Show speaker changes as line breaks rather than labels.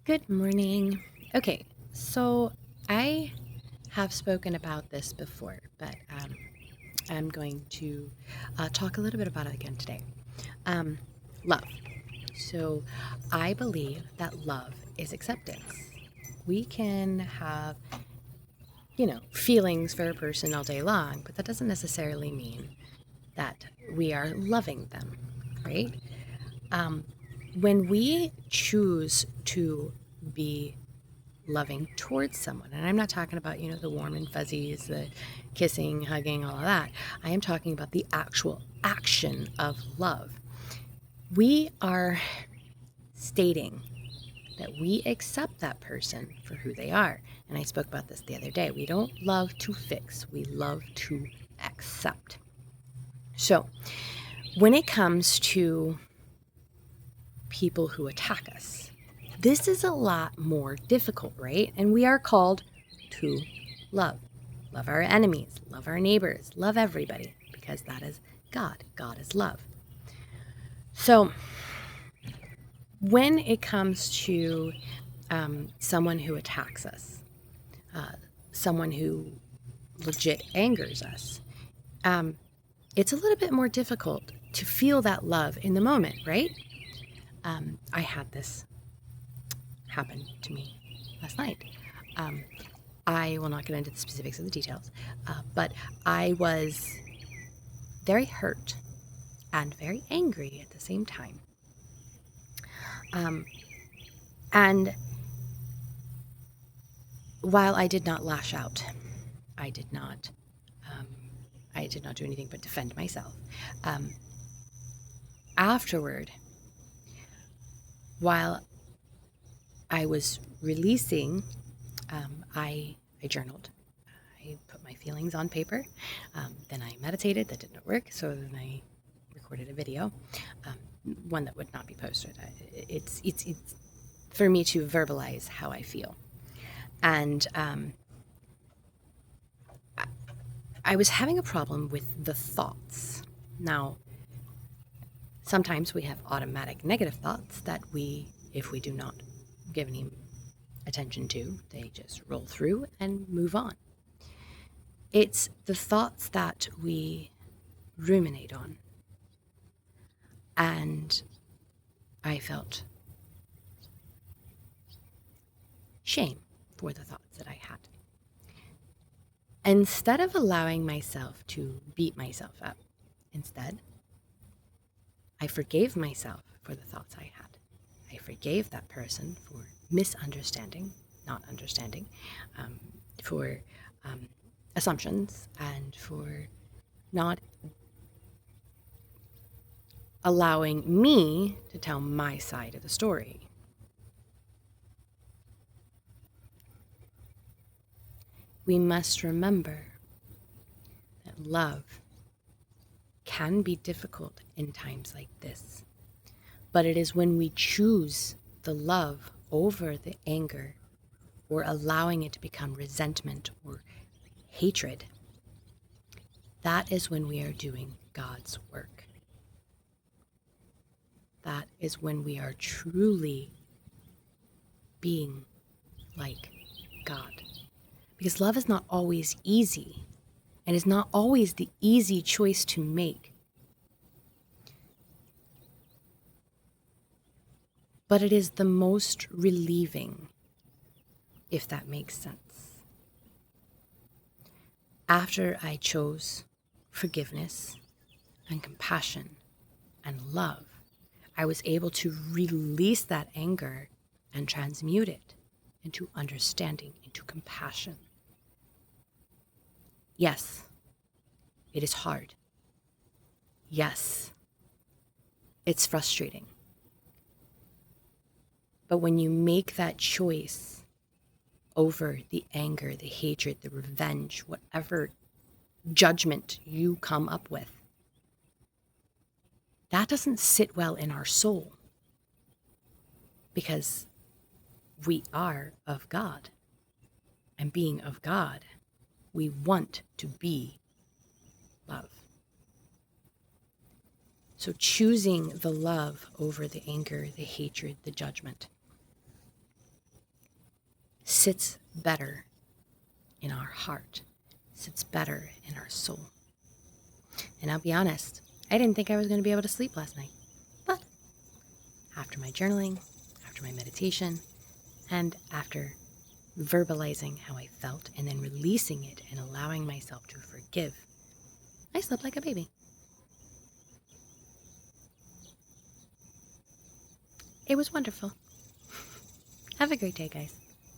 Good morning. Okay, so I have spoken about this before, but I'm going to talk a little bit about it again today. Um, Love. So I believe that love is acceptance. We can have, feelings for a person all day long, but that doesn't necessarily mean that we are loving them, right? Um, when we choose to be loving towards someone. And I'm not talking about, the warm and fuzzies, the kissing, hugging, all of that. I am talking about the actual action of love. We are stating that we accept that person for who they are. And I spoke about this the other day. We don't love to fix, we love to accept. So, when it comes to people who attack us, this is a lot more difficult, right? And we are called to love. Love our enemies, love our neighbors, love everybody, because that is God. God is love. So, when it comes to someone who attacks us, uh, someone who legit angers us, it's a little bit more difficult to feel that love in the moment, right? I had this happen to me last night. Um, I will not get into the specifics of the details, but I was very hurt and very angry at the same time. And while I did not lash out, I did not, um, I did not do anything but defend myself. Um, Afterward, while I was releasing, I journaled. I put my feelings on paper. Then I meditated. That did not work. So then I recorded a video, one that would not be posted. It's for me to verbalize how I feel. And I was having a problem with the thoughts. Now, sometimes we have automatic negative thoughts that if we do not give any attention to, they just roll through and move on. It's the thoughts that we ruminate on. And I felt shame for the thoughts that I had. Instead of allowing myself to beat myself up, instead, I forgave myself for the thoughts I had. I forgave that person for misunderstanding, not understanding, for assumptions, and for not allowing me to tell my side of the story. We must remember that love can be difficult in times like this, but it is when we choose the love over the anger or allowing it to become resentment or hatred, that is when we are doing God's work. That is when we are truly being like God. Because love is not always easy and is not always the easy choice to make. But it is the most relieving, if that makes sense. After I chose forgiveness and compassion and love, I was able to release that anger and transmute it into understanding, into compassion. Yes, it is hard. Yes, it's frustrating. But when you make that choice over the anger, the hatred, the revenge, whatever judgment you come up with, that doesn't sit well in our soul because we are of God. And being of God, we want to be love. So choosing the love over the anger, the hatred, the judgment sits better in our heart, sits better in our soul. And I'll be honest, I didn't think I was going to be able to sleep last night. But after my journaling, after my meditation, and after verbalizing how I felt and then releasing it and allowing myself to forgive, I slept like a baby. It was wonderful. Have a great day, guys.